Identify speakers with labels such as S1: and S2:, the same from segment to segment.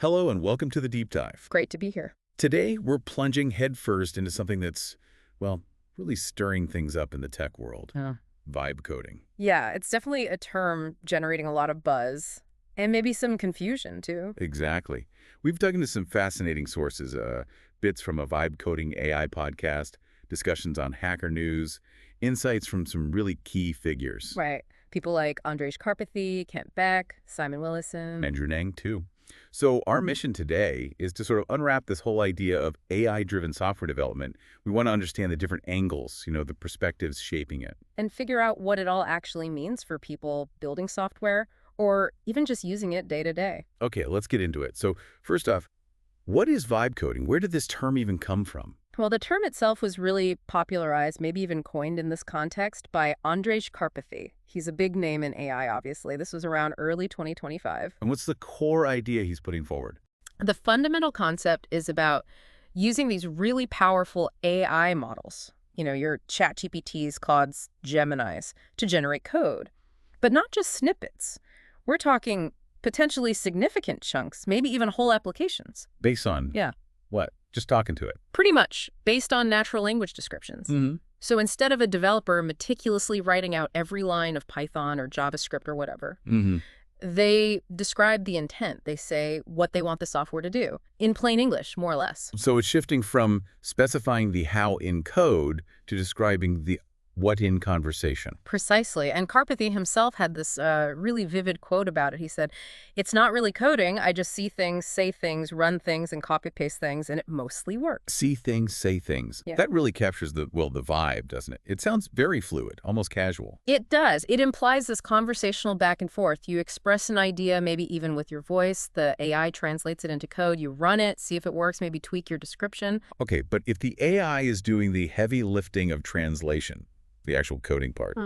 S1: Hello and welcome to the Deep Dive.
S2: Great to be here.
S1: Today, we're plunging headfirst into something that's, well, really stirring things up in the tech world.
S2: Oh.
S1: Vibe coding.
S2: Yeah, it's definitely a term generating a lot of buzz and maybe some confusion, too.
S1: Exactly. We've dug into some fascinating sources, bits from a vibe coding AI podcast, discussions on Hacker News, insights from some really key figures.
S2: Right. People like Andrej Karpathy, Kent Beck, Simon Willison.
S1: Andrew Ng, too. So our mission today is to sort of unwrap this whole idea of AI-driven software development. We want to understand the different angles, the perspectives shaping it.
S2: And figure out what it all actually means for people building software or even just using it day to day.
S1: Okay, let's get into it. So first off, what is vibe coding? Where did this term even come from?
S2: Well, the term itself was really popularized, maybe even coined in this context, by Andrej Karpathy. He's a big name in AI, obviously. This was around early 2025.
S1: And what's the core idea he's putting forward?
S2: The fundamental concept is about using these really powerful AI models, your ChatGPTs, Claudes, Geminis, to generate code. But not just snippets. We're talking potentially significant chunks, maybe even whole applications.
S1: Based on?
S2: Yeah.
S1: What? Just talking to it?
S2: Pretty much, based on natural language descriptions.
S1: Mm-hmm.
S2: So instead of a developer meticulously writing out every line of Python or JavaScript or whatever, they describe the intent. They say what they want the software to do, in plain English, more or less.
S1: So it's shifting from specifying the how in code to describing the what in conversation.
S2: Precisely. And Karpathy himself had this really vivid quote about it. He said, "It's not really coding. I just see things, say things, run things, and copy-paste things, and it mostly works."
S1: See things, say things.
S2: Yeah.
S1: That really captures the vibe, doesn't it? It sounds very fluid, almost casual.
S2: It does. It implies this conversational back and forth. You express an idea, maybe even with your voice. The AI translates it into code. You run it, see if it works, maybe tweak your description.
S1: Okay, but if the AI is doing the heavy lifting of translation, the actual coding part,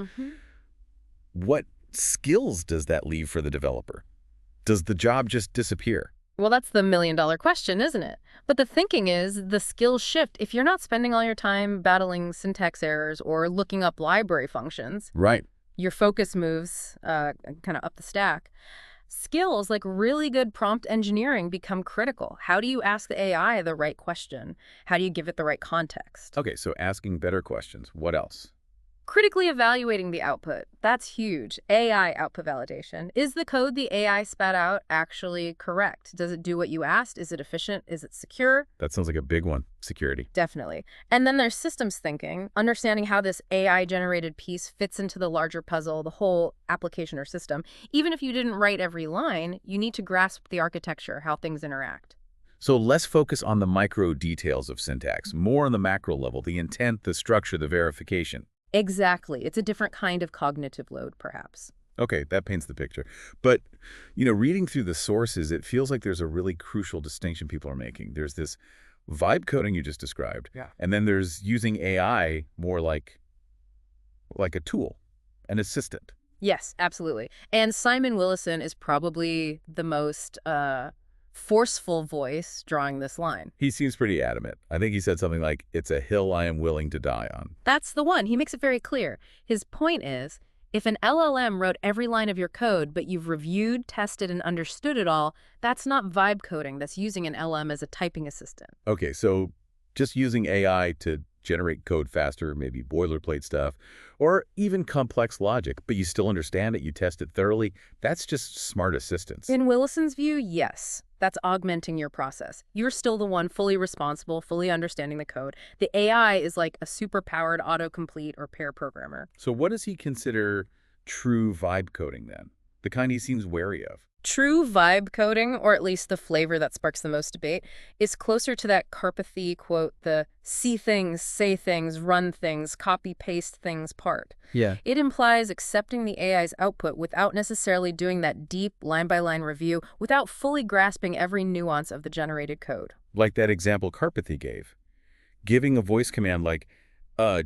S1: what skills does that leave for the developer? Does the job just disappear?
S2: Well, that's the million-dollar question, isn't it? But the thinking is the skills shift. If you're not spending all your time battling syntax errors or looking up library functions,
S1: Right.
S2: your focus moves kind of up the stack. Skills like really good prompt engineering become critical. How do you ask the AI the right question? How do you give it the right context?
S1: Okay, so asking better questions. What else?
S2: Critically evaluating the output. That's huge. AI output validation. Is the code the AI spat out actually correct? Does it do what you asked? Is it efficient? Is it secure?
S1: That sounds like a big one. Security.
S2: Definitely. And then there's systems thinking, understanding how this AI-generated piece fits into the larger puzzle, the whole application or system. Even if you didn't write every line, you need to grasp the architecture, how things interact.
S1: So less focus on the micro details of syntax, more on the macro level, the intent, the structure, the verification.
S2: Exactly. It's a different kind of cognitive load, perhaps.
S1: Okay, that paints the picture. But, reading through the sources, it feels like there's a really crucial distinction people are making. There's this vibe coding you just described, and then there's using AI more like a tool, an assistant.
S2: Yes, absolutely. And Simon Willison is probably the most forceful voice drawing this line.
S1: He seems pretty adamant. I think he said something like, "It's a hill I am willing to die on."
S2: That's the one. He makes it very clear. His point is, if an LLM wrote every line of your code, but you've reviewed, tested, and understood it all, that's not vibe coding. That's using an LM as a typing assistant.
S1: Okay, so just using AI to generate code faster, maybe boilerplate stuff, or even complex logic, but you still understand it, you test it thoroughly, that's just smart assistance.
S2: In Willison's view, yes. That's augmenting your process. You're still the one fully responsible, fully understanding the code. The AI is like a super-powered autocomplete or pair programmer.
S1: So what does he consider true vibe coding then? The kind he seems wary of.
S2: True vibe coding, or at least the flavor that sparks the most debate, is closer to that Karpathy quote, the see things, say things, run things, copy-paste things part.
S1: Yeah.
S2: It implies accepting the AI's output without necessarily doing that deep line-by-line review, without fully grasping every nuance of the generated code.
S1: Like that example Karpathy gave. Giving a voice command like,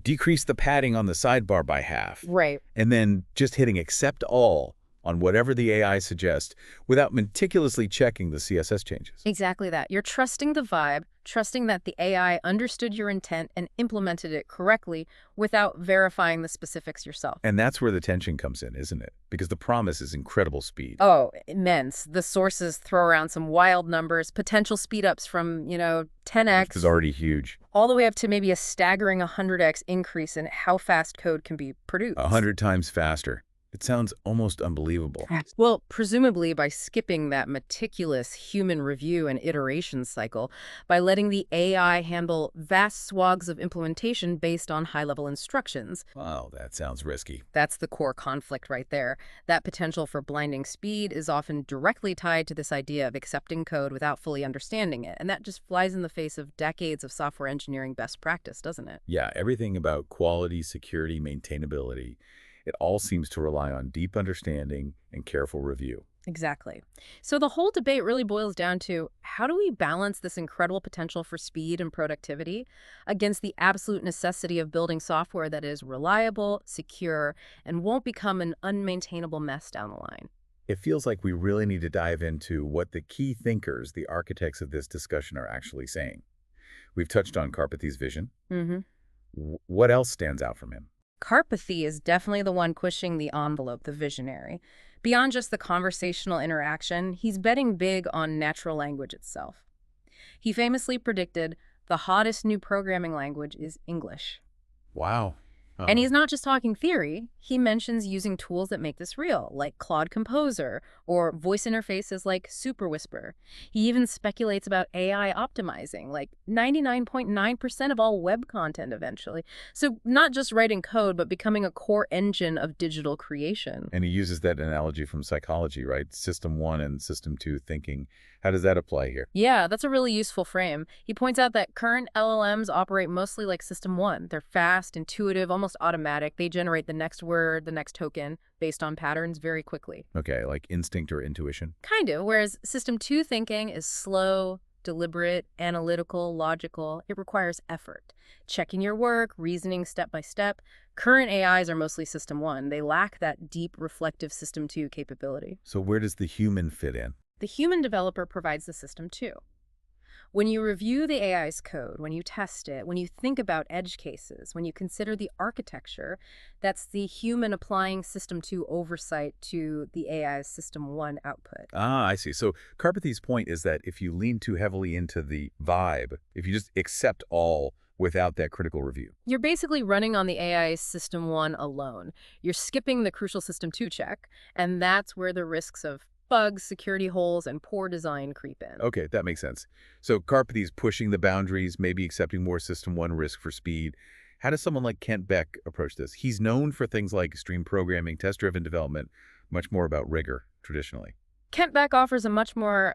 S1: decrease the padding on the sidebar by half.
S2: Right.
S1: And then just hitting accept all on whatever the AI suggests without meticulously checking the CSS changes.
S2: Exactly that. You're trusting the vibe, trusting that the AI understood your intent and implemented it correctly without verifying the specifics yourself.
S1: And that's where the tension comes in, isn't it? Because the promise is incredible speed.
S2: Oh, immense. The sources throw around some wild numbers, potential speedups from, 10x.
S1: Which is already huge.
S2: All the way up to maybe a staggering 100x increase in how fast code can be produced.
S1: 100 times faster. It sounds almost unbelievable.
S2: Well, presumably by skipping that meticulous human review and iteration cycle, by letting the AI handle vast swaths of implementation based on high-level instructions.
S1: Wow, that sounds risky.
S2: That's the core conflict right there. That potential for blinding speed is often directly tied to this idea of accepting code without fully understanding it. And that just flies in the face of decades of software engineering best practice, doesn't it?
S1: Yeah, everything about quality, security, maintainability. It all seems to rely on deep understanding and careful review.
S2: Exactly. So the whole debate really boils down to how do we balance this incredible potential for speed and productivity against the absolute necessity of building software that is reliable, secure, and won't become an unmaintainable mess down the line?
S1: It feels like we really need to dive into what the key thinkers, the architects of this discussion, are actually saying. We've touched on Karpathy's vision. What else stands out from him?
S2: Karpathy is definitely the one pushing the envelope, the visionary. Beyond just the conversational interaction, he's betting big on natural language itself. He famously predicted the hottest new programming language is English.
S1: Wow.
S2: And he's not just talking theory. He mentions using tools that make this real, like Claude Composer or voice interfaces like Super Whisper. He even speculates about AI optimizing, like 99.9% of all web content eventually. So not just writing code, but becoming a core engine of digital creation.
S1: And he uses that analogy from psychology, right? System 1 and System 2 thinking. How does that apply here?
S2: Yeah, that's a really useful frame. He points out that current LLMs operate mostly like System 1. They're fast, intuitive, almost automatic. They generate the next word, the next token, based on patterns very quickly.
S1: Okay, like instinct or intuition?
S2: Kind of, whereas System 2 thinking is slow, deliberate, analytical, logical. It requires effort. Checking your work, reasoning step by step. Current AIs are mostly System 1. They lack that deep, reflective System 2 capability.
S1: So where does the human fit in?
S2: The human developer provides the System 2. When you review the AI's code, when you test it, when you think about edge cases, when you consider the architecture, that's the human applying System 2 oversight to the AI's System 1 output.
S1: Ah, I see. So Karpathy's point is that if you lean too heavily into the vibe, if you just accept all without that critical review,
S2: you're basically running on the AI's System 1 alone. You're skipping the crucial System 2 check, and that's where the risks of bugs, security holes, and poor design creep in.
S1: Okay, that makes sense. So Karpathy's pushing the boundaries, maybe accepting more System 1 risk for speed. How does someone like Kent Beck approach this? He's known for things like stream programming, test-driven development, much more about rigor traditionally.
S2: Kent Beck offers a much more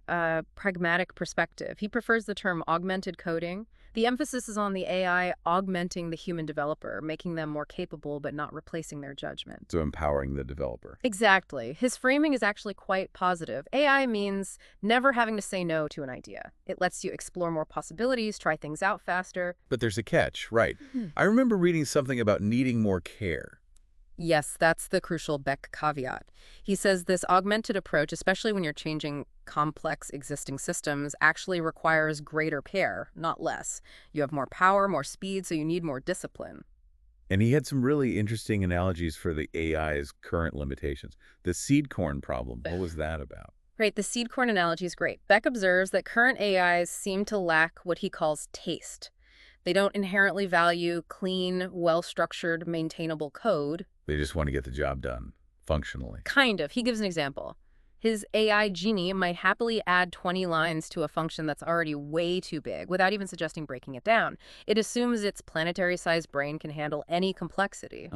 S2: pragmatic perspective. He prefers the term augmented coding. The emphasis is on the AI augmenting the human developer, making them more capable but not replacing their judgment.
S1: So empowering the developer.
S2: Exactly. His framing is actually quite positive. AI means never having to say no to an idea. It lets you explore more possibilities, try things out faster.
S1: But there's a catch, right? I remember reading something about needing more care.
S2: Yes, that's the crucial Beck caveat. He says this augmented approach, especially when you're changing complex existing systems, actually requires greater care, not less. You have more power, more speed, so you need more discipline.
S1: And he had some really interesting analogies for the AI's current limitations. The seed corn problem, what was that about?
S2: Right, the seed corn analogy is great. Beck observes that current AIs seem to lack what he calls taste. They don't inherently value clean, well-structured, maintainable code.
S1: They just want to get the job done, functionally.
S2: Kind of. He gives an example. His AI Genie might happily add 20 lines to a function that's already way too big without even suggesting breaking it down. It assumes its planetary-sized brain can handle any complexity.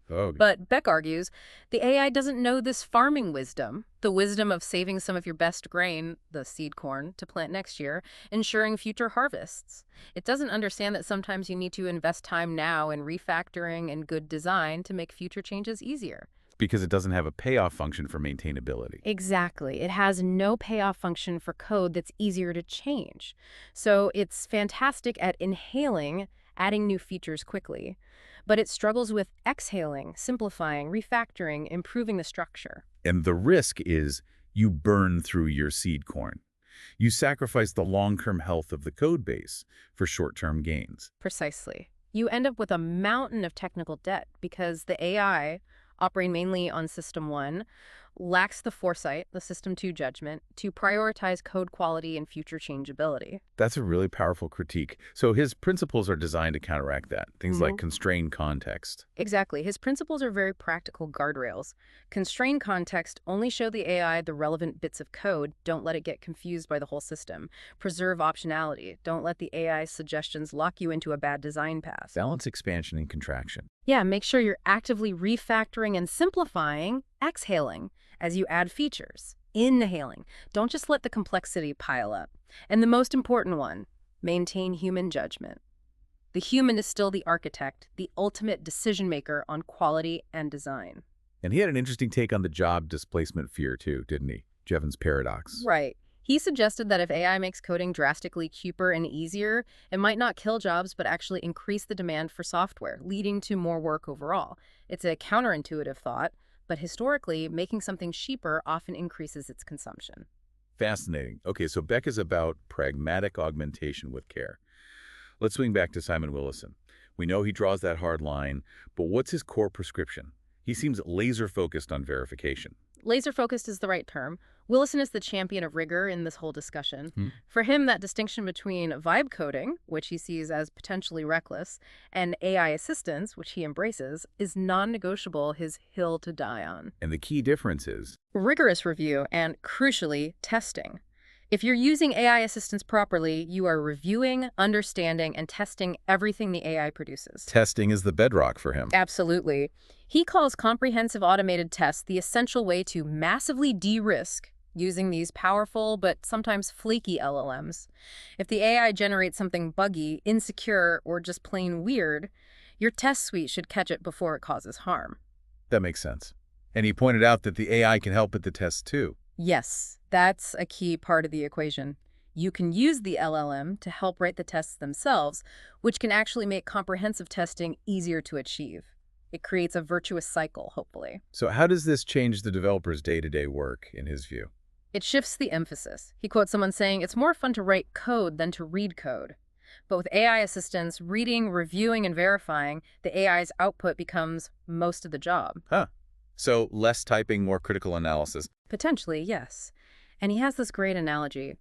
S2: But Beck argues the AI doesn't know this farming wisdom, the wisdom of saving some of your best grain, the seed corn, to plant next year, ensuring future harvests. It doesn't understand that sometimes you need to invest time now in refactoring and good design to make future changes easier.
S1: Because it doesn't have a payoff function for maintainability.
S2: Exactly. It has no payoff function for code that's easier to change. So it's fantastic at inhaling, adding new features quickly. but it struggles with exhaling, simplifying, refactoring, improving the structure.
S1: And the risk is you burn through your seed corn. You sacrifice the long-term health of the code base for short-term gains.
S2: Precisely. You end up with a mountain of technical debt because the AI, operating mainly on System 1, lacks the foresight, the System 2 judgment, to prioritize code quality and future changeability.
S1: That's a really powerful critique. So his principles are designed to counteract that. Things like constrained context.
S2: Exactly. His principles are very practical guardrails. Constrained context: only show the AI the relevant bits of code. Don't let it get confused by the whole system. Preserve optionality. Don't let the AI's suggestions lock you into a bad design path.
S1: Balance expansion and contraction.
S2: Yeah, make sure you're actively refactoring and simplifying, exhaling, as you add features. Inhaling. Don't just let the complexity pile up. And the most important one, maintain human judgment. The human is still the architect, the ultimate decision maker on quality and design.
S1: And he had an interesting take on the job displacement fear too, didn't he? Jevons paradox.
S2: Right. He suggested that if AI makes coding drastically cheaper and easier, it might not kill jobs, but actually increase the demand for software, leading to more work overall. It's a counterintuitive thought, but historically, making something cheaper often increases its consumption.
S1: Fascinating. Okay, so Beck is about pragmatic augmentation with care. Let's swing back to Simon Willison. We know he draws that hard line, but what's his core prescription? He seems laser-focused on verification.
S2: Laser-focused is the right term. Willison is the champion of rigor in this whole discussion. For him, that distinction between vibe coding, which he sees as potentially reckless, and AI assistance, which he embraces, is non-negotiable, his hill to die on.
S1: And the key difference is
S2: rigorous review and, crucially, testing. If you're using AI assistance properly, you are reviewing, understanding, and testing everything the AI produces.
S1: testing is the bedrock for him.
S2: Absolutely. He calls comprehensive automated tests the essential way to massively de-risk using these powerful but sometimes flaky LLMs. If the AI generates something buggy, insecure, or just plain weird, your test suite should catch it before it causes harm.
S1: That makes sense. And he pointed out that the AI can help with the tests too.
S2: Yes, that's a key part of the equation. You can use the LLM to help write the tests themselves, which can actually make comprehensive testing easier to achieve. It creates a virtuous cycle, hopefully.
S1: So how does this change the developer's day-to-day work, in his view?
S2: It shifts the emphasis. He quotes someone saying, "It's more fun to write code than to read code." But with AI assistance, reading, reviewing, and verifying, the AI's output becomes most of the job.
S1: So less typing, more critical analysis.
S2: Potentially, yes. And he has this great analogy.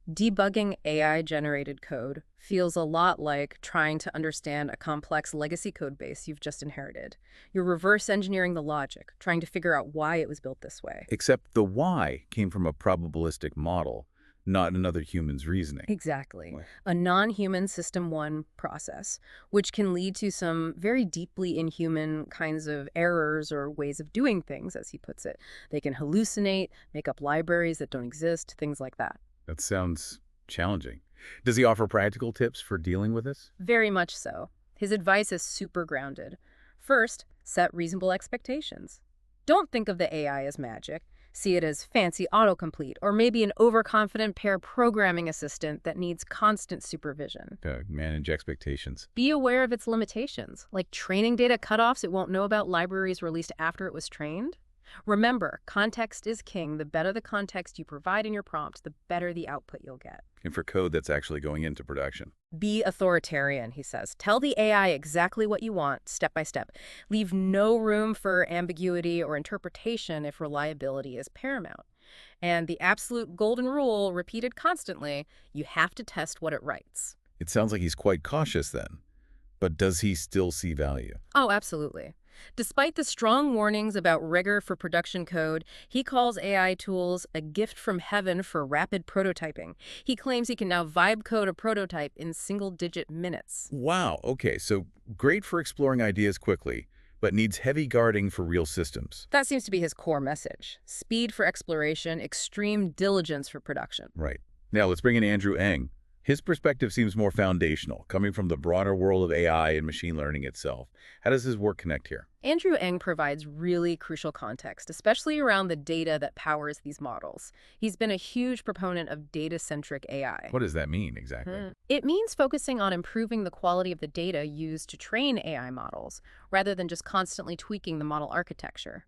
S2: Debugging AI-generated code feels a lot like trying to understand a complex legacy code base you've just inherited. You're reverse engineering the logic, trying to figure out why it was built this way.
S1: Except the why came from a probabilistic model, not another human's reasoning.
S2: Exactly.
S1: Right.
S2: A non-human System 1 process, which can lead to some very deeply inhuman kinds of errors or ways of doing things, as he puts it. They can hallucinate, make up libraries that don't exist, things like that.
S1: That sounds challenging. Does he offer practical tips for dealing with this?
S2: Very much so. His advice is super grounded. First, set reasonable expectations. Don't think of the AI as magic. See it as fancy autocomplete, or maybe an overconfident pair programming assistant that needs constant supervision.
S1: Manage expectations.
S2: Be aware of its limitations, like training data cutoffs it won't know about libraries released after it was trained. Remember, context is king. The better the context you provide in your prompt, the better the output you'll get.
S1: And for code that's actually going into production.
S2: Be authoritarian, he says. Tell the AI exactly what you want, step by step. Leave no room for ambiguity or interpretation if reliability is paramount. And the absolute golden rule, repeated constantly, you have to test what it writes.
S1: It sounds like he's quite cautious then. But does he still see value?
S2: Oh, absolutely. Despite the strong warnings about rigor for production code, he calls AI tools a gift from heaven for rapid prototyping. He claims he can now vibe code a prototype in single-digit minutes.
S1: Wow, okay, so great for exploring ideas quickly, but needs heavy guarding for real systems.
S2: That seems to be his core message. Speed for exploration, extreme diligence for production.
S1: Right. Now let's bring in Andrew Ng, His perspective seems more foundational, coming from the broader world of AI and machine learning itself. How does his work connect here?
S2: Andrew Ng provides really crucial context, especially around the data that powers these models. He's been a huge proponent of data-centric AI.
S1: What does that mean exactly?
S2: It means focusing on improving the quality of the data used to train AI models, rather than just constantly tweaking the model architecture.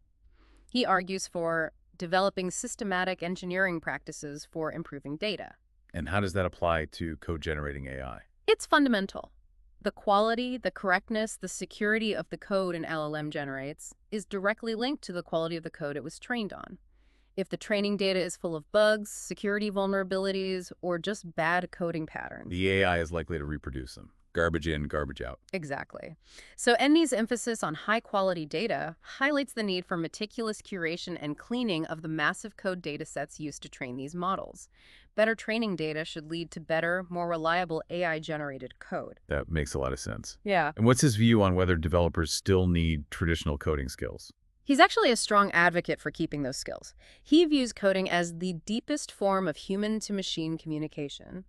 S2: He argues for developing systematic engineering practices for improving data.
S1: And how does that apply to code-generating AI?
S2: It's fundamental. The quality, the correctness, the security of the code an LLM generates is directly linked to the quality of the code it was trained on. If the training data is full of bugs, security vulnerabilities, or just bad coding patterns.
S1: The AI is likely to reproduce them. Garbage in, garbage out.
S2: Exactly. So ND's emphasis on high-quality data highlights the need for meticulous curation and cleaning of the massive code datasets used to train these models. Better training data should lead to better, more reliable AI-generated code.
S1: That makes a lot of sense.
S2: Yeah.
S1: And what's his view on whether developers still need traditional coding skills?
S2: He's actually a strong advocate for keeping those skills. He views coding as the deepest form of human-to-machine communication.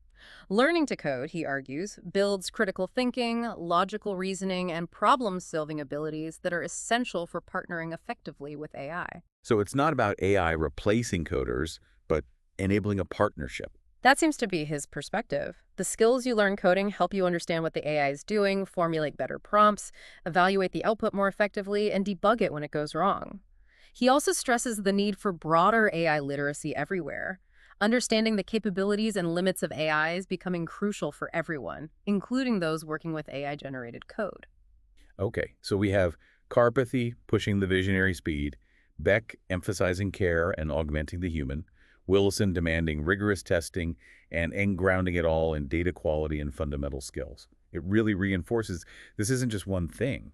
S2: Learning to code, he argues, builds critical thinking, logical reasoning, and problem-solving abilities that are essential for partnering effectively with AI.
S1: So it's not about AI replacing coders, but enabling a partnership.
S2: That seems to be his perspective. The skills you learn coding help you understand what the AI is doing, formulate better prompts, evaluate the output more effectively, and debug it when it goes wrong. He also stresses the need for broader AI literacy everywhere. Understanding the capabilities and limits of AI is becoming crucial for everyone, including those working with AI-generated code.
S1: Okay, so we have Karpathy pushing the visionary speed, Beck emphasizing care and augmenting the human, Willison demanding rigorous testing, and Ng grounding it all in data quality and fundamental skills. It really reinforces this isn't just one thing.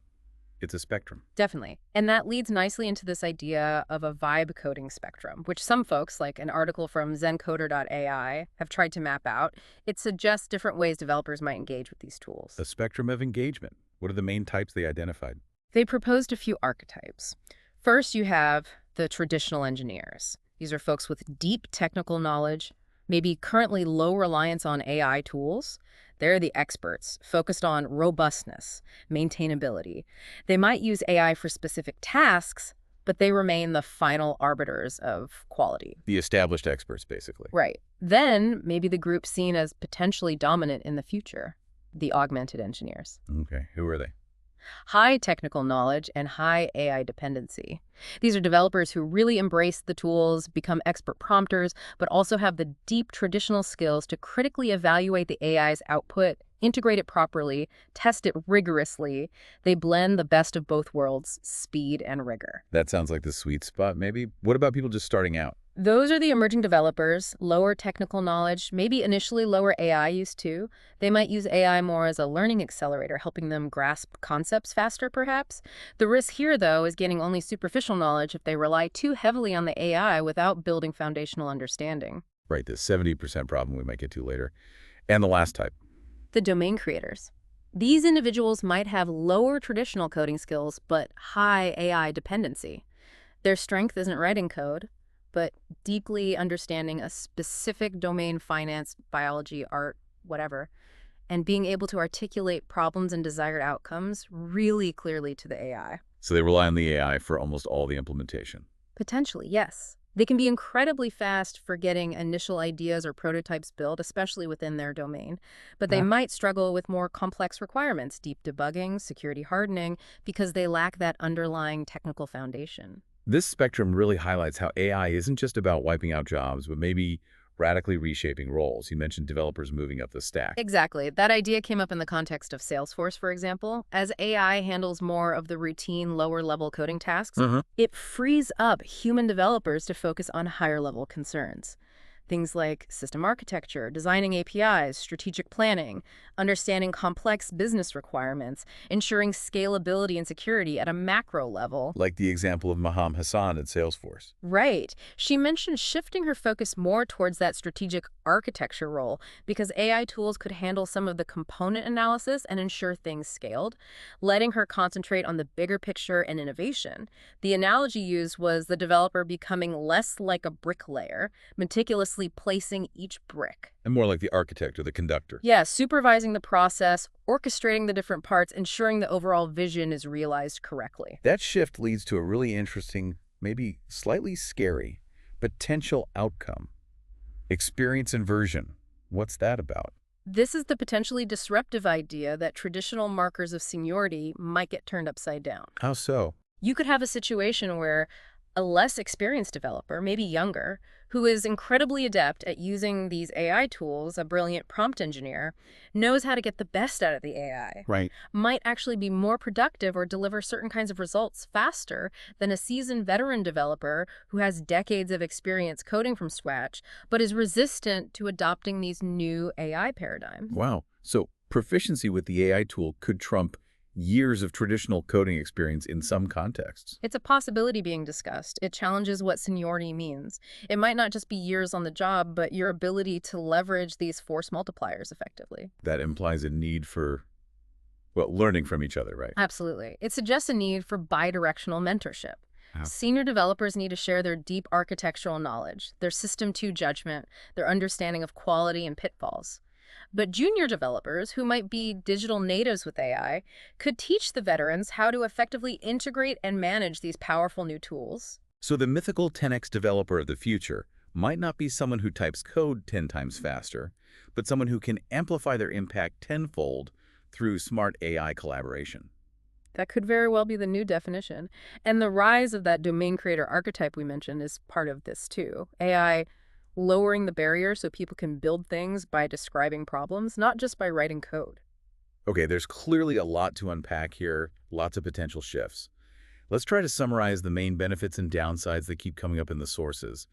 S1: It's a spectrum.
S2: Definitely. And that leads nicely into this idea of a vibe coding spectrum, which some folks, like an article from zencoder.ai, have tried to map out. It suggests different ways developers might engage with these tools.
S1: A spectrum of engagement. What are the main types they identified?
S2: They proposed a few archetypes. First, you have the traditional engineers. These are folks with deep technical knowledge, maybe currently low reliance on AI tools. They're the experts, focused on robustness, maintainability. They might use AI for specific tasks, but they remain the final arbiters of quality.
S1: The established experts, basically.
S2: Right. Then, maybe the group seen as potentially dominant in the future, the augmented engineers.
S1: Okay, who are they?
S2: High technical knowledge and high AI dependency. These are developers who really embrace the tools, become expert prompters, but also have the deep traditional skills to critically evaluate the AI's output, integrate it properly, test it rigorously. They blend the best of both worlds, speed and rigor.
S1: That sounds like the sweet spot, maybe. What about people just starting out?
S2: Those are the emerging developers, lower technical knowledge, maybe initially lower AI use too. They might use AI more as a learning accelerator, helping them grasp concepts faster, perhaps. The risk here, though, is gaining only superficial knowledge if they rely too heavily on the AI without building foundational understanding.
S1: Right, the 70% problem we might get to later. And the last type.
S2: The domain creators. These individuals might have lower traditional coding skills, but high AI dependency. Their strength isn't writing code, but deeply understanding a specific domain, finance, biology, art, whatever, and being able to articulate problems and desired outcomes really clearly to the AI.
S1: So they rely on the AI for almost all the implementation.
S2: Potentially, yes. They can be incredibly fast for getting initial ideas or prototypes built, especially within their domain, but they might struggle with more complex requirements, deep debugging, security hardening, because they lack that underlying technical foundation.
S1: This spectrum really highlights how AI isn't just about wiping out jobs, but maybe radically reshaping roles. You mentioned developers moving up the stack.
S2: Exactly. That idea came up in the context of Salesforce, for example. As AI handles more of the routine, lower-level coding tasks, it frees up human developers to focus on higher-level concerns. Things like system architecture, designing APIs, strategic planning, understanding complex business requirements, ensuring scalability and security at a macro level.
S1: Like the example of Maham Hassan at Salesforce.
S2: Right. She mentioned shifting her focus more towards that strategic architecture role because AI tools could handle some of the component analysis and ensure things scaled, letting her concentrate on the bigger picture and innovation. The analogy used was the developer becoming less like a bricklayer, meticulously precisely placing each brick.
S1: And more like the architect or the conductor.
S2: Yeah, supervising the process, orchestrating the different parts, ensuring the overall vision is realized correctly.
S1: That shift leads to a really interesting, maybe slightly scary, potential outcome. Experience inversion. What's that about?
S2: This is the potentially disruptive idea that traditional markers of seniority might get turned upside down.
S1: How so?
S2: You could have a situation where a less experienced developer, maybe younger, who is incredibly adept at using these AI tools, a brilliant prompt engineer, knows how to get the best out of the AI,
S1: Right.
S2: might actually be more productive or deliver certain kinds of results faster than a seasoned veteran developer who has decades of experience coding from scratch, but is resistant to adopting these new AI paradigms.
S1: Wow. So proficiency with the AI tool could trump years of traditional coding experience in some contexts.
S2: It's a possibility being discussed. It challenges what seniority means. It might not just be years on the job, but your ability to leverage these force multipliers effectively.
S1: That implies a need for, well, learning from each other, right?
S2: Absolutely. It suggests a need for bidirectional mentorship.
S1: Wow.
S2: Senior developers need to share their deep architectural knowledge, their System 2 judgment, their understanding of quality and pitfalls. But junior developers, who might be digital natives with AI, could teach the veterans how to effectively integrate and manage these powerful new tools.
S1: So the mythical 10x developer of the future might not be someone who types code 10 times faster, but someone who can amplify their impact tenfold through smart AI collaboration.
S2: That could very well be the new definition. And the rise of that domain creator archetype we mentioned is part of this too. AI lowering the barrier so people can build things by describing problems, not just by writing code.
S1: Okay, there's clearly a lot to unpack here, lots of potential shifts. Let's try to summarize the main benefits and downsides that keep coming up in the sources.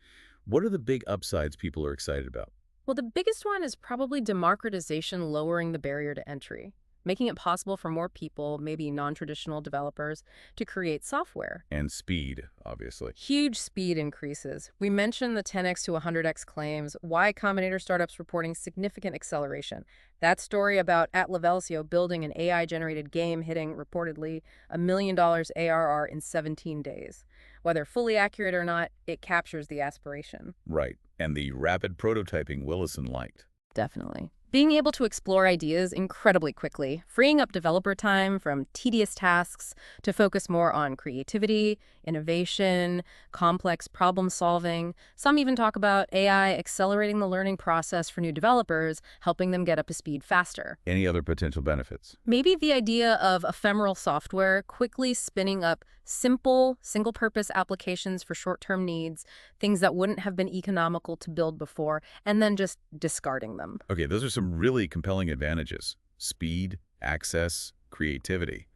S1: What are the big upsides people are excited about?
S2: Well, the biggest one is probably democratization, lowering the barrier to entry, making it possible for more people, maybe non-traditional developers, to create software.
S1: And speed, obviously.
S2: Huge speed increases. We mentioned the 10x to 100x claims, Y Combinator startups reporting significant acceleration. That story about Atlavalsio building an AI-generated game hitting, reportedly, $1 million ARR in 17 days. Whether fully accurate or not, it captures the aspiration.
S1: Right, and the rapid prototyping Willison liked.
S2: Definitely. Being able to explore ideas incredibly quickly, freeing up developer time from tedious tasks to focus more on creativity, innovation, complex problem solving. Some even talk about AI accelerating the learning process for new developers, helping them get up to speed faster.
S1: Any other potential benefits?
S2: Maybe the idea of ephemeral software quickly spinning up simple, single-purpose applications for short-term needs, things that wouldn't have been economical to build before, and then just discarding them.
S1: Okay, those are some really compelling advantages. Speed, access, creativity.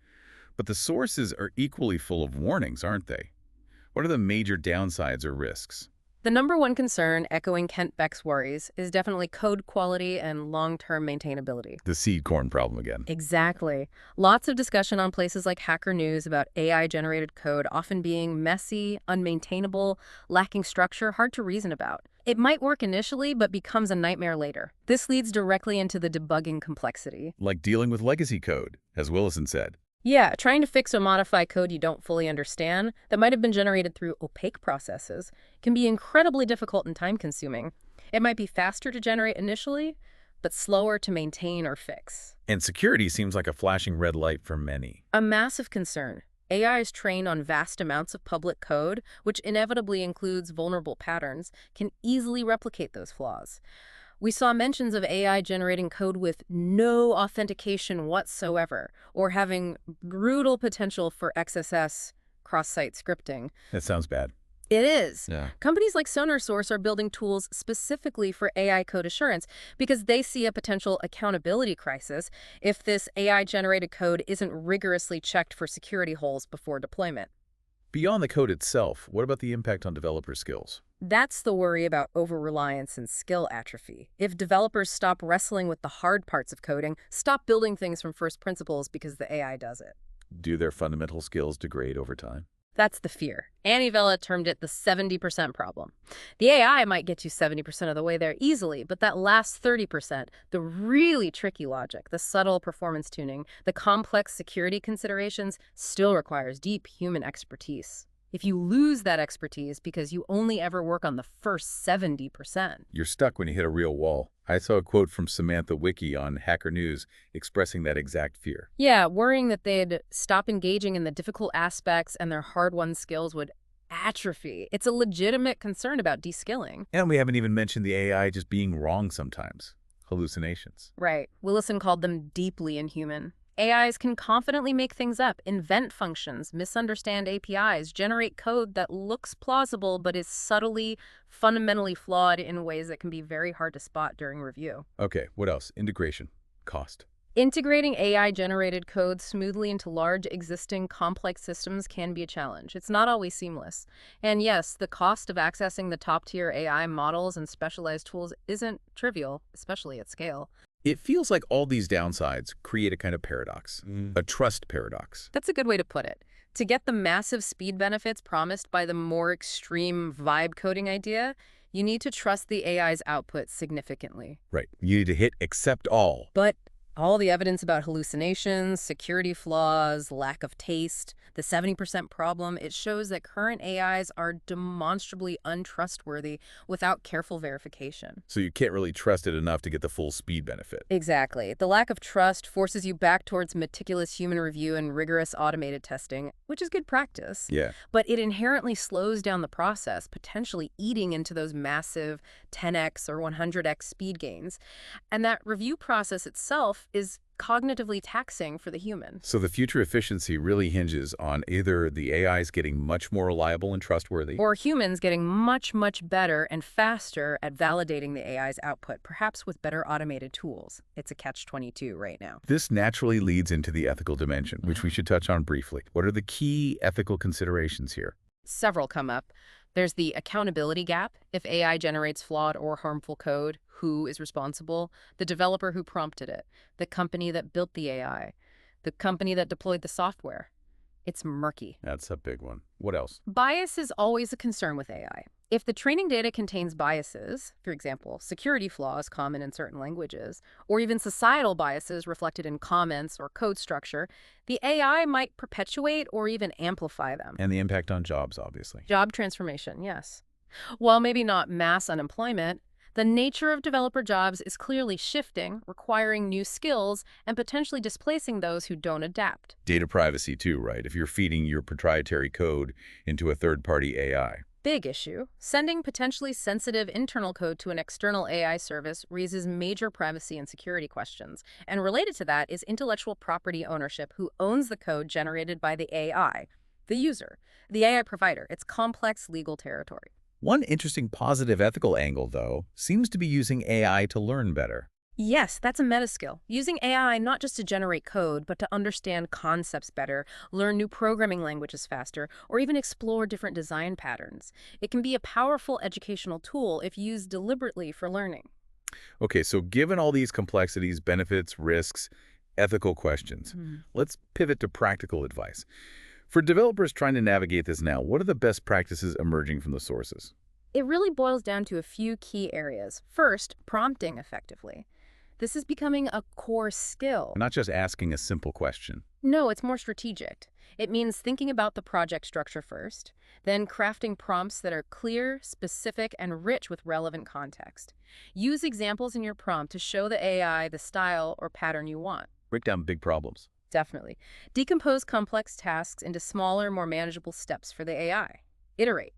S1: But the sources are equally full of warnings, aren't they? What are the major downsides or risks?
S2: The number one concern, echoing Kent Beck's worries, is definitely code quality and long-term maintainability.
S1: The seed corn problem again.
S2: Exactly. Lots of discussion on places like Hacker News about AI-generated code often being messy, unmaintainable, lacking structure, hard to reason about. It might work initially, but becomes a nightmare later. This leads directly into the debugging complexity.
S1: Like dealing with legacy code, as Willison said.
S2: Yeah, trying to fix or modify code you don't fully understand that might have been generated through opaque processes can be incredibly difficult and time-consuming. It might be faster to generate initially, but slower to maintain or fix.
S1: And security seems like a flashing red light for many.
S2: A massive concern. AI is trained on vast amounts of public code, which inevitably includes vulnerable patterns, can easily replicate those flaws. We saw mentions of AI generating code with no authentication whatsoever, or having brutal potential for XSS, cross-site scripting.
S1: That sounds bad.
S2: It is.
S1: Yeah.
S2: Companies like SonarSource are building tools specifically for AI code assurance because they see a potential accountability crisis if this AI-generated code isn't rigorously checked for security holes before deployment.
S1: Beyond the code itself, what about the impact on developer skills?
S2: That's the worry about over-reliance and skill atrophy. If developers stop wrestling with the hard parts of coding, stop building things from first principles because the AI does it.
S1: Do their fundamental skills degrade over time?
S2: That's the fear. Annie Vella termed it the 70% problem. The AI might get you 70% of the way there easily, but that last 30%, the really tricky logic, the subtle performance tuning, the complex security considerations, still requires deep human expertise. If you lose that expertise because you only ever work on the first 70%.
S1: You're stuck when you hit a real wall. I saw a quote from Samantha Wiki on Hacker News expressing that exact fear.
S2: Yeah, worrying that they'd stop engaging in the difficult aspects and their hard-won skills would atrophy. It's a legitimate concern about de-skilling.
S1: And we haven't even mentioned the AI just being wrong sometimes. Hallucinations.
S2: Right. Willison called them deeply inhuman. AIs can confidently make things up, invent functions, misunderstand APIs, generate code that looks plausible but is subtly, fundamentally flawed in ways that can be very hard to spot during review.
S1: Okay, what else? Integration. Cost.
S2: Integrating AI-generated code smoothly into large, existing, complex systems can be a challenge. It's not always seamless. And yes, the cost of accessing the top-tier AI models and specialized tools isn't trivial, especially at scale.
S1: It feels like all these downsides create a kind of paradox, a trust paradox.
S2: That's a good way to put it. To get the massive speed benefits promised by the more extreme vibe coding idea, you need to trust the AI's output significantly.
S1: Right. You need to hit accept all.
S2: But all the evidence about hallucinations, security flaws, lack of taste, the 70% problem, it shows that current AIs are demonstrably untrustworthy without careful verification.
S1: So you can't really trust it enough to get the full speed benefit.
S2: Exactly. The lack of trust forces you back towards meticulous human review and rigorous automated testing, which is good practice.
S1: Yeah.
S2: But it inherently slows down the process, potentially eating into those massive 10x or 100x speed gains. And that review process itself is cognitively taxing for the human.
S1: So the future efficiency really hinges on either the AIs getting much more reliable and trustworthy,
S2: or humans getting much, much better and faster at validating the AI's output, perhaps with better automated tools. It's a catch-22 right now.
S1: This naturally leads into the ethical dimension, which we should touch on briefly. What are the key ethical considerations here?
S2: Several come up. There's the accountability gap. If AI generates flawed or harmful code, who is responsible? The developer who prompted it, the company that built the AI, the company that deployed the software. It's murky.
S1: That's a big one. What else?
S2: Bias is always a concern with AI. If the training data contains biases, for example, security flaws common in certain languages, or even societal biases reflected in comments or code structure, the AI might perpetuate or even amplify them.
S1: And the impact on jobs, obviously.
S2: Job transformation, yes. While maybe not mass unemployment, the nature of developer jobs is clearly shifting, requiring new skills and potentially displacing those who don't adapt.
S1: Data privacy too, right? If you're feeding your proprietary code into a third-party AI.
S2: Big issue. Sending potentially sensitive internal code to an external AI service raises major privacy and security questions. And related to that is intellectual property ownership. Who owns the code generated by the AI? The user. The AI provider. It's complex legal territory.
S1: One interesting positive ethical angle, though, seems to be using AI to learn better.
S2: Yes, that's a meta skill. Using AI not just to generate code, but to understand concepts better, learn new programming languages faster, or even explore different design patterns. It can be a powerful educational tool if used deliberately for learning.
S1: Okay, so given all these complexities, benefits, risks, ethical questions, let's pivot to practical advice. For developers trying to navigate this now, what are the best practices emerging from the sources?
S2: It really boils down to a few key areas. First, prompting effectively. This is becoming a core skill.
S1: Not just asking a simple question.
S2: No, it's more strategic. It means thinking about the project structure first, then crafting prompts that are clear, specific, and rich with relevant context. Use examples in your prompt to show the AI the style or pattern you want.
S1: Break down big problems.
S2: Definitely. Decompose complex tasks into smaller, more manageable steps for the AI. Iterate.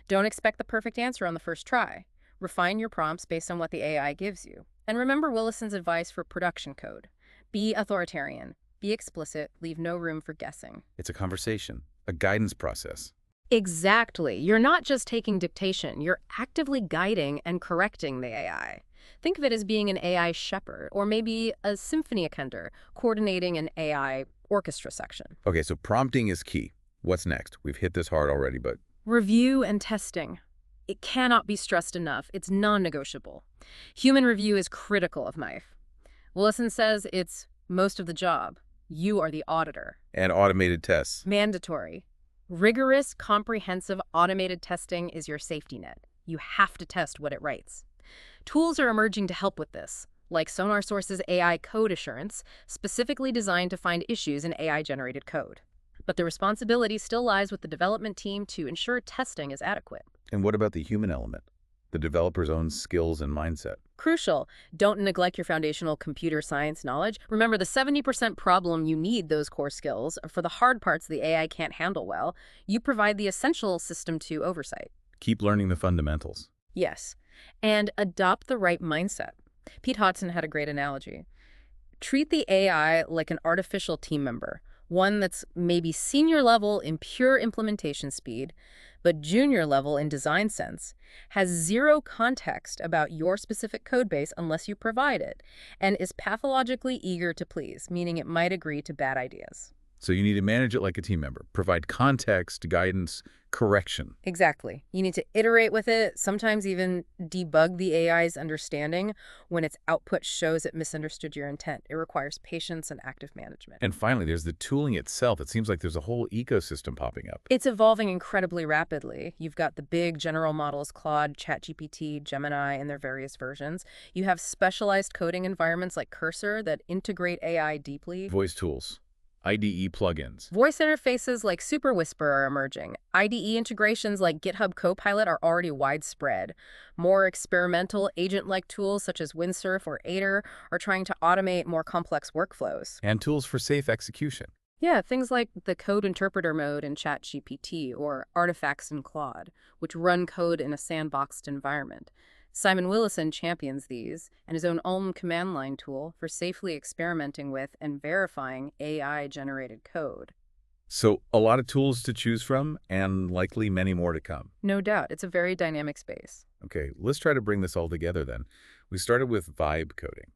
S2: Don't expect the perfect answer on the first try. Refine your prompts based on what the AI gives you. And remember Willison's advice for production code. Be authoritarian. Be explicit. Leave no room for guessing.
S1: It's a conversation, a guidance process.
S2: Exactly. You're not just taking dictation. You're actively guiding and correcting the AI. Think of it as being an AI shepherd, or maybe a symphony attender, coordinating an AI orchestra section.
S1: Okay, so prompting is key. What's next? We've hit this hard already, but...
S2: Review and testing. It cannot be stressed enough. It's non-negotiable. Human review is critical of MIFE. Willison says it's most of the job. You are the auditor.
S1: And automated tests.
S2: Mandatory. Rigorous, comprehensive automated testing is your safety net. You have to test what it writes. Tools are emerging to help with this, like SonarSource's AI Code Assurance, specifically designed to find issues in AI-generated code. but the responsibility still lies with the development team to ensure testing is adequate.
S1: And what about the human element? The developer's own skills and mindset?
S2: Crucial. Don't neglect your foundational computer science knowledge. Remember, the 70% problem, you need those core skills. For the hard parts the AI can't handle well, you provide the essential system to oversight.
S1: Keep learning the fundamentals.
S2: Yes. And adopt the right mindset. Pete Hodson had a great analogy. Treat the AI like an artificial team member, one that's maybe senior level in pure implementation speed, but junior level in design sense, has zero context about your specific code base unless you provide it, and is pathologically eager to please, meaning it might agree to bad ideas.
S1: So you need to manage it like a team member. Provide context, guidance, correction.
S2: Exactly. You need to iterate with it, sometimes even debug the AI's understanding when its output shows it misunderstood your intent. It requires patience and active management.
S1: And finally, there's the tooling itself. It seems like there's a whole ecosystem popping up.
S2: It's evolving incredibly rapidly. You've got the big general models, Claude, ChatGPT, Gemini, and their various versions. You have specialized coding environments like Cursor that integrate AI deeply.
S1: Voice tools. IDE plugins.
S2: Voice interfaces like Super Whisper are emerging. IDE integrations like GitHub Copilot are already widespread. More experimental agent-like tools such as Windsurf or Aider are trying to automate more complex workflows.
S1: And tools for safe execution.
S2: Yeah, things like the code interpreter mode in ChatGPT or artifacts in Claude, which run code in a sandboxed environment. Simon Willison champions these and his own command line tool for safely experimenting with and verifying AI-generated code.
S1: So a lot of tools to choose from and likely many more to come.
S2: No doubt. It's a very dynamic space.
S1: Okay, let's try to bring this all together then. We started with vibe coding.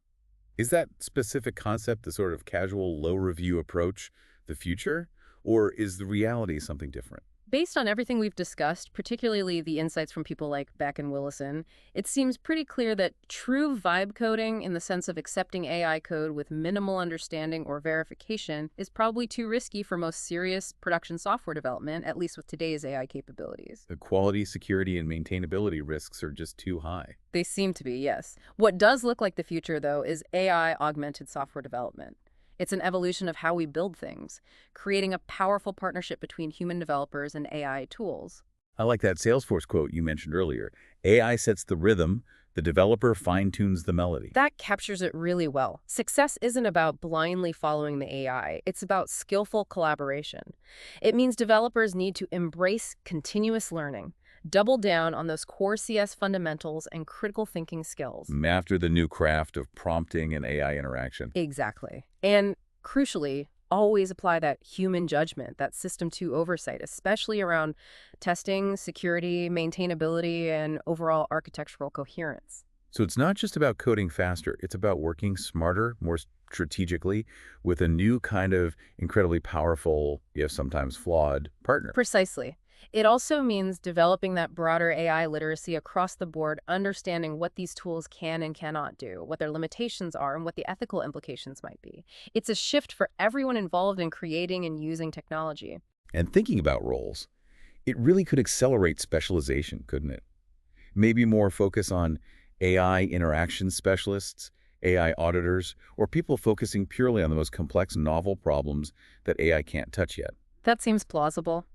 S1: Is that specific concept, the sort of casual, low-review approach, the future? Or is the reality something different?
S2: Based on everything we've discussed, particularly the insights from people like Beck and Willison, it seems pretty clear that true vibe coding, in the sense of accepting AI code with minimal understanding or verification, is probably too risky for most serious production software development, at least with today's AI capabilities.
S1: The quality, security, and maintainability risks are just too high.
S2: They seem to be, yes. What does look like the future, though, is AI-augmented software development. It's an evolution of how we build things, creating a powerful partnership between human developers and AI tools.
S1: I like that Salesforce quote you mentioned earlier. AI sets the rhythm, the developer fine-tunes the melody.
S2: That captures it really well. Success isn't about blindly following the AI. It's about skillful collaboration. It means developers need to embrace continuous learning, double down on those core CS fundamentals and critical thinking skills.
S1: Master the new craft of prompting and AI interaction.
S2: Exactly. And crucially, always apply that human judgment, that system 2 oversight, especially around testing, security, maintainability, and overall architectural coherence.
S1: So it's not just about coding faster. It's about working smarter, more strategically, with a new kind of incredibly powerful, yet sometimes flawed, partner.
S2: Precisely. It also means developing that broader AI literacy across the board, understanding what these tools can and cannot do, what their limitations are, and what the ethical implications might be. It's a shift for everyone involved in creating and using technology.
S1: And thinking about roles, it really could accelerate specialization, couldn't it? Maybe more focus on AI interaction specialists, AI auditors, or people focusing purely on the most complex, novel problems that AI can't touch yet.
S2: That seems plausible.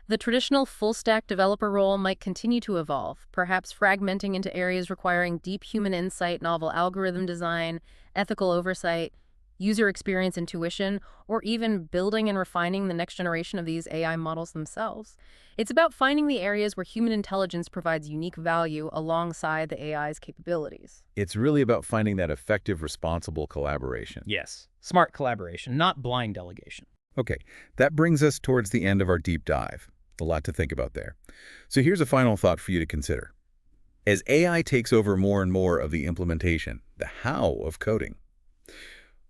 S2: The traditional full-stack developer role might continue to evolve, perhaps fragmenting into areas requiring deep human insight, novel algorithm design, ethical oversight, user experience intuition, or even building and refining the next generation of these AI models themselves. It's about finding the areas where human intelligence provides unique value alongside the AI's capabilities.
S1: It's really about finding that effective, responsible collaboration.
S3: Yes, smart collaboration, not blind delegation.
S1: Okay, that brings us towards the end of our deep dive. A lot to think about there. So here's a final thought for you to consider. As AI takes over more and more of the implementation, the how of coding,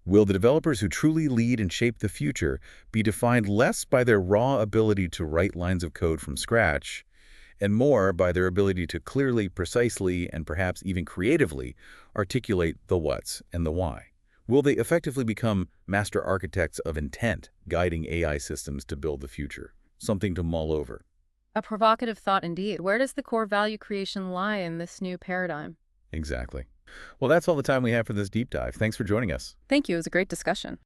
S1: will the developers who truly lead and shape the future be defined less by their raw ability to write lines of code from scratch, and more by their ability to clearly, precisely, and perhaps even creatively articulate the what's and the why? Will they effectively become master architects of intent, guiding AI systems to build the future? Something to mull over.
S2: A provocative thought indeed. Where does the core value creation lie in this new paradigm?
S1: Exactly. Well, that's all the time we have for this deep dive. Thanks for joining us.
S2: Thank you. It was a great discussion.